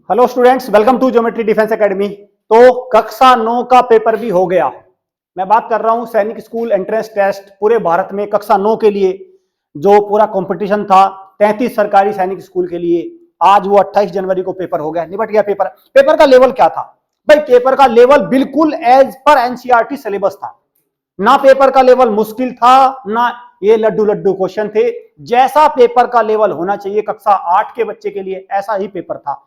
Hello students, welcome to Geometry Defence Academy. तो कक्षा 9 का पेपर भी हो गया। मैं बात कर रहा हूं सैनिक स्कूल एंट्रेंस टेस्ट पूरे भारत में कक्षा 9 के लिए जो पूरा कंपटीशन था 33 सरकारी सैनिक स्कूल के लिए। आज वो 28 जनवरी को पेपर हो गया, निपट गया पेपर। पेपर का लेवल क्या था भाई? पेपर का लेवल बिल्कुल एज पर एनसीईआरटी सिलेबस था। ना पेपर का लेवल मुश्किल था, ना ये लड्डू लड्डू क्वेश्चन थे। जैसा पेपर का लेवल होना चाहिए कक्षा 8 के बच्चे के लिए, ऐसा ही पेपर था।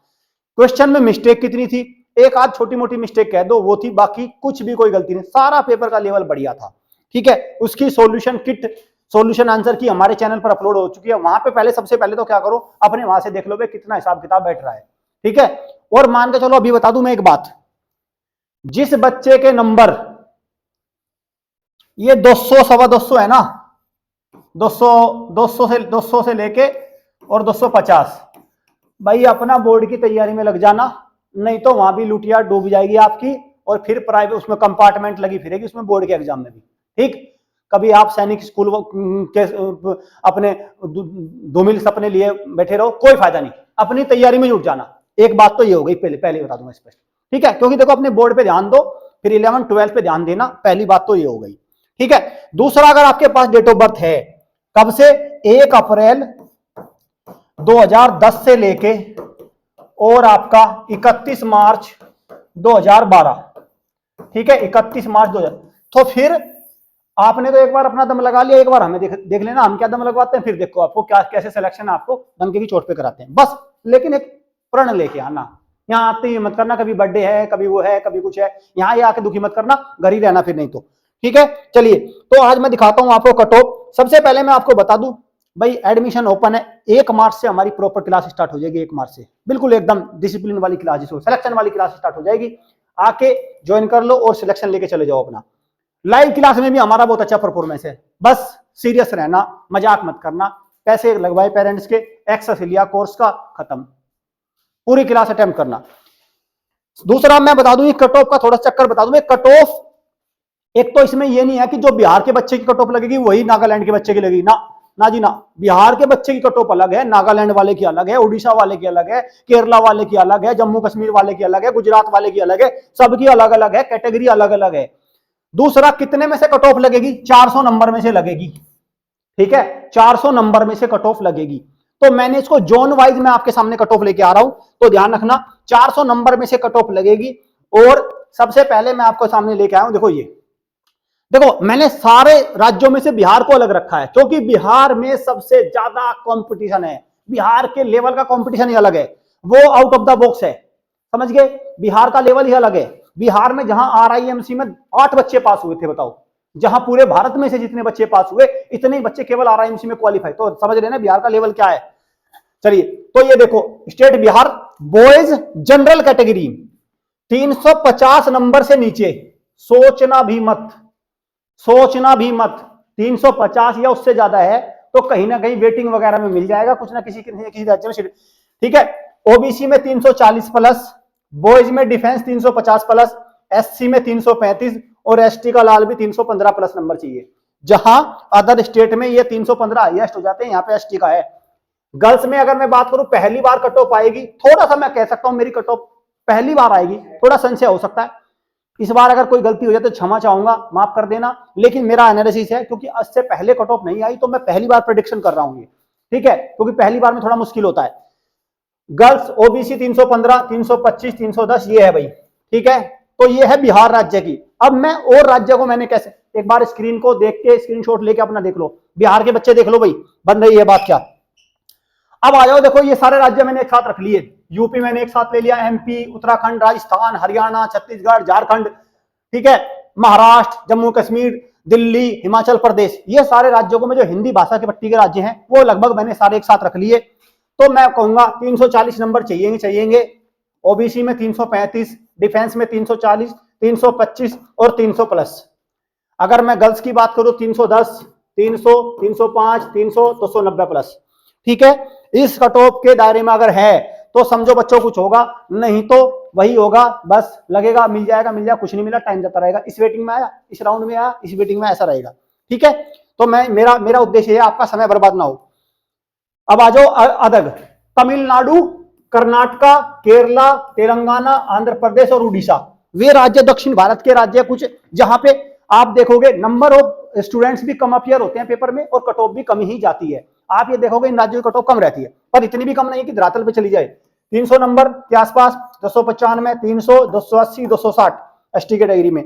क्वेश्चन में मिस्टेक कितनी थी? एक आध छोटी मोटी मिस्टेक कह दो वो थी, बाकी कुछ भी कोई गलती नहीं। सारा पेपर का लेवल बढ़िया था। ठीक है, उसकी सॉल्यूशन किट, सॉल्यूशन आंसर की हमारे चैनल पर अपलोड हो चुकी है। वहां पे पहले सबसे पहले तो क्या करो, अपने वहां से देख लो भाई कितना हिसाब किताब बैठ रहा है। ठीक है, और मान के चलो अभी बता दूं मैं एक बात, जिस बच्चे के नंबर ये 200 सवा 200 है ना, 200 से लेके और 250, भाई अपना बोर्ड की तैयारी में लग जाना, नहीं तो वहां भी लुटिया डूब जाएगी आपकी। और फिर प्राइवेट उसमें कंपार्टमेंट लगी फिरेगी उसमें बोर्ड के एग्जाम में भी। ठीक, कभी आप सैनिक स्कूल के अपने धूमिल सपने लिए बैठे रहो, कोई फायदा नहीं। अपनी तैयारी में जुट जाना। एक बात तो ये हो गई, पहले पहले बता दूंगा स्पष्ट। ठीक है, क्योंकि देखो अपने बोर्ड पे ध्यान दो, फिर 11 12 पे ध्यान देना। पहली बात तो ये हो गई। ठीक है, दूसरा, अगर आपके पास डेट ऑफ बर्थ है कब से, 1 अप्रैल 2010 से लेके और आपका 31 मार्च 2012। ठीक है, 31 मार्च 2000। तो फिर आपने तो एक बार अपना दम लगा लिया, एक बार हमें देख लेना हम क्या दम लगवाते हैं। फिर देखो आपको क्या कैसे सिलेक्शन आपको डंके की चोट पे कराते हैं बस। लेकिन एक प्रण लेके आना, यहाँ आते ही मत करना कभी बर्थडे है, कभी वो है, कभी कुछ है, यहाँ ही आके दुखी मत करना, घर ही रहना फिर नहीं तो। ठीक है, चलिए तो आज मैं दिखाता हूं आपको कट ऑफ। सबसे पहले मैं आपको बता दूं भाई, एडमिशन ओपन है। 1 मार्च से हमारी प्रॉपर क्लास स्टार्ट हो जाएगी। 1 मार्च से बिल्कुल एकदम डिसिप्लिन वाली क्लास, जिसको सिलेक्शन वाली क्लास स्टार्ट हो जाएगी। आके ज्वाइन कर लो और सिलेक्शन लेके चले जाओ अपना। लाइव क्लास में भी हमारा बहुत अच्छा परफॉर्मेंस है। बस सीरियस रहना, मजाक मत करना। पैसे लगवाए पेरेंट्स के, एक्सेस लिया कोर्स का, खत्म। पूरी क्लास अटेम्प्ट करना। दूसरा मैं बता दूं, कट ऑफ का थोड़ा चक्कर बता दूं। कट ऑफ एक तो इसमें ये नहीं है कि जो बिहार के बच्चे की कट ऑफ लगेगी वही नागालैंड के बच्चे की लगेगी ना, ना जी ना। बिहार के बच्चे की कट ऑफ अलग है, नागालैंड वाले की अलग है, उड़ीसा वाले की अलग है, केरला वाले की अलग है, जम्मू कश्मीर वाले की अलग है, गुजरात वाले की अलग है। सबकी अलग अलग है, कैटेगरी अलग अलग है। दूसरा, कितने में से कट ऑफ लगेगी? 400 नंबर में से लगेगी। ठीक है, 400 नंबर में से कट ऑफ लगेगी। तो मैंने इसको जोन वाइज में आपके सामने कट ऑफ लेके आ रहा हूं, तो ध्यान रखना 400 नंबर में से कट ऑफ लगेगी। और सबसे पहले मैं आपको सामने लेके आया हूं, देखो ये देखो, मैंने सारे राज्यों में से बिहार को अलग रखा है क्योंकि बिहार में सबसे ज्यादा कंपटीशन है। बिहार के लेवल का कंपटीशन ही अलग है, वो आउट ऑफ द बॉक्स है। समझ गए? बिहार का लेवल ही अलग है। बिहार में जहां आरआईएमसी में 8 बच्चे पास हुए थे, बताओ, जहां पूरे भारत में से जितने बच्चे पास हुए इतने ही बच्चे केवल आरआईएमसी में क्वालिफाई। तो समझ रहे ना बिहार का लेवल क्या है। चलिए, तो ये देखो, state Bihar boys general category 350 number से नीचे सोचना भी मत, सोचना भी मत। 350 या उससे ज्यादा है तो कहीं ना कहीं वेटिंग वगैरह में मिल जाएगा, कुछ ना किसी राज्य में। ठीक है, ओबीसी में 340 प्लस, बॉयज में डिफेंस 350 प्लस, एससी में 335 और एसटी का लाल भी 315 प्लस नंबर चाहिए। जहां अदर स्टेट में ये 315 हाईएस्ट हो जाते हैं, यहाँ पे एसटी का है। गर्ल्स में अगर मैं बात करूं, पहली बार कट ऑफ आएगी। थोड़ा सा मैं कह सकता हूं मेरी कट ऑफ पहली बार आएगी, थोड़ा संशय हो सकता है। इस बार अगर कोई गलती हो जाए तो क्षमा चाहूंगा, माफ कर देना। लेकिन मेरा एनालिसिस है, क्योंकि इससे पहले कट ऑफ नहीं आई तो मैं पहली बार प्रेडिक्शन कर रहा हूं ये। ठीक है, क्योंकि पहली बार में थोड़ा मुश्किल होता है। गर्ल्स ओबीसी 315, 325, 310 ये है भाई। ठीक है, तो ये है बिहार राज्य की। अब मैं और राज्य को मैंने कैसे, एक बार स्क्रीन को देख के स्क्रीनशॉट लेके अपना देख लो, बिहार के बच्चे देख लो भाई, बन रही है बात क्या। अब आ जाओ, देखो ये सारे राज्य मैंने एक साथ रख लिए। यूपी मैंने एक साथ ले लिया, एमपी, उत्तराखंड, राजस्थान, हरियाणा, छत्तीसगढ़, झारखंड, ठीक है, महाराष्ट्र, जम्मू कश्मीर, दिल्ली, हिमाचल प्रदेश, ये सारे राज्यों को में जो हिंदी भाषा के पट्टी के राज्य हैं वो लगभग मैंने सारे एक साथ रख लिए। तो मैं कहूंगा 340 नंबर चाहिए। ओबीसी में 335, डिफेंस में 340, 325 और 300 प्लस। अगर मैं गर्ल्स की बात करूं 310, 300, 305, 300, 290 प्लस। ठीक है, इस कट ऑफ के दायरे में अगर है तो समझो बच्चों कुछ होगा, नहीं तो वही होगा। बस लगेगा मिल जाएगा, कुछ नहीं मिला, टाइम जाता रहेगा। इस वेटिंग में आया, इस राउंड में आया, इस वेटिंग में ऐसा रहेगा। ठीक है, तो मेरा उद्देश्य है आपका समय बर्बाद ना हो। अब आ जाओ अदग, तमिलनाडु कर्नाटका, केरला, तेलंगाना, आंध्र प्रदेश और उड़ीसा, वे राज्य दक्षिण भारत के राज्य कुछ जहां पे आप देखोगे नंबर ऑफ स्टूडेंट्स भी कम अपियर होते हैं पेपर में और कट ऑफ भी कम ही जाती है। आप ये देखोगे इन राज्यों की कट ऑफ कम रहती है, पर इतनी भी कम नहीं कि धरातल पे चली जाए। 300 नंबर के आसपास, 295, 300, 280, 260 एसटी कैटेगरी में,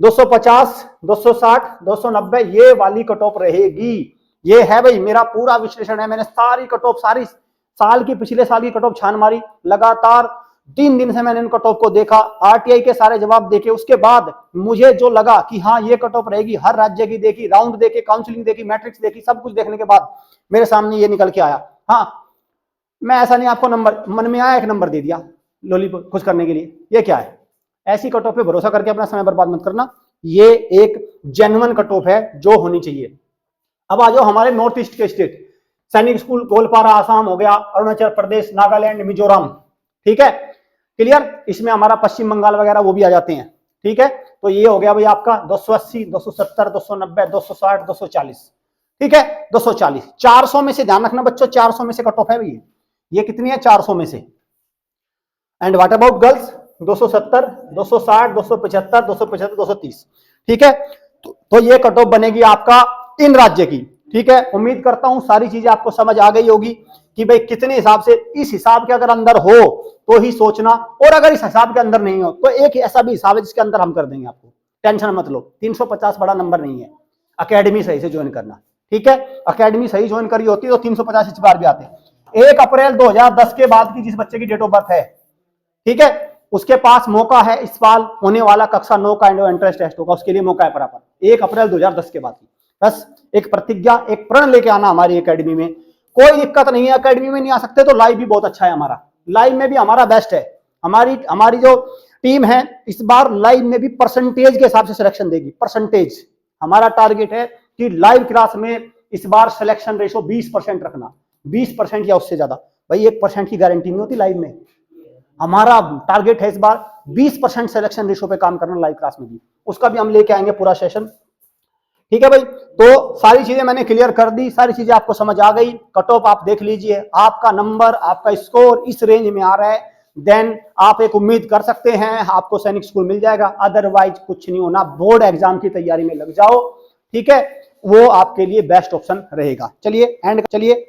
250, 260, 290 ये वाली कट ऑफ रहेगी। ये है भाई मेरा पूरा विश्लेषण है, मैंने सारी कट ऑफ, सारी साल की, पिछले साल की कट ऑफ छान मारी, लगातार 3 दिन से मैंने इन कट ऑफ को देखा, आरटीआई के सारे जवाब देखे, उसके बाद मुझे जो लगा कि हाँ ये कट ऑफ रहेगी, हर राज्य की देखी, राउंड देखे, काउंसलिंग देखी, मैट्रिक्स देखी, सब कुछ देखने के बाद मेरे सामने ये निकल के आया। हाँ, मैं ऐसा नहीं आपको नंबर मन में आया एक नंबर दे दिया लॉलीपॉप खुश करने के लिए, ये क्या है? ऐसी कट ऑफ पे भरोसा करके अपना समय बर्बाद मत करना, ये एक जेन्युइन कट ऑफ है जो होनी चाहिए। अब आ जाओ हमारे नॉर्थ ईस्ट के स्टेट, सैनिक स्कूल गोलपारा आसाम हो गया, अरुणाचल प्रदेश, नागालैंड, मिजोरम, ठीक है, क्लियर। इसमें हमारा पश्चिम बंगाल वगैरह वो भी आ जाते हैं, ठीक है। तो ये हो गया भाई आपका 280, 270, 290, 260, 240, ठीक है, 240, 400 में से ध्यान रखना बच्चों, 400 में से कट ऑफ है भैया, ये कितनी है? 400 में से। And what about girls? 270, 260, 275, 275, 230, ठीक है। तो ये कट ऑफ बनेगी आपका इन राज्य की, ठीक है। उम्मीद करता हूं सारी चीजें आपको समझ आ गई होगी कि भाई कितने हिसाब से, इस हिसाब के अगर अंदर हो तो ही सोचना, और अगर इस हिसाब के अंदर नहीं हो तो एक ऐसा भी हिसाब है जिसके अंदर हम कर देंगे आपको, टेंशन मत लो। 350 बड़ा नंबर नहीं है, अकेडमी सही से ज्वाइन करना, ठीक है। अकेडमी सही ज्वाइन करी होती तो 350 इस बार भी आते। 1 अप्रैल 2010 के बाद की जिस बच्चे की डेट ऑफ बर्थ है, ठीक है, उसके पास मौका है, इस साल होने वाला कक्षा 9 का एंट्रेंस टेस्ट होगा, उसके लिए मौका है बराबर 1 अप्रैल 2010 के बाद की। बस एक प्रतिज्ञा, एक प्रण लेके आना हमारी एकेडमी में, कोई दिक्कत नहीं है। एकेडमी में नहीं आ सकते तो लाइव भी बहुत अच्छा है हमारा, लाइव में भी हमारा बेस्ट है। हमारी जो टीम है इस बार लाइव में भी परसेंटेज के हिसाब से सिलेक्शन देगी, परसेंटेज। हमारा टारगेट है कि लाइव क्लास में इस बार सिलेक्शन रेशो 20% रखना, 20% या उससे ज्यादा। भाई 1% की गारंटी नहीं होती लाइव में, हमारा टारगेट है इस बार 20% सिलेक्शन रेशो पे काम करना लाइव क्लास में भी, उसका भी हम लेके आएंगे पूरा सेशन, ठीक है भाई। तो सारी चीजें मैंने क्लियर कर दी, सारी चीजें आपको समझ आ गई। कट ऑफ आप देख लीजिए, आपका नंबर, आपका स्कोर इस रेंज में आ रहा है, देन आप एक उम्मीद कर सकते हैं आपको सैनिक स्कूल मिल जाएगा। अदरवाइज कुछ नहीं होना, बोर्ड एग्जाम की तैयारी में लग जाओ, ठीक है, वो आपके लिए बेस्ट ऑप्शन रहेगा। चलिए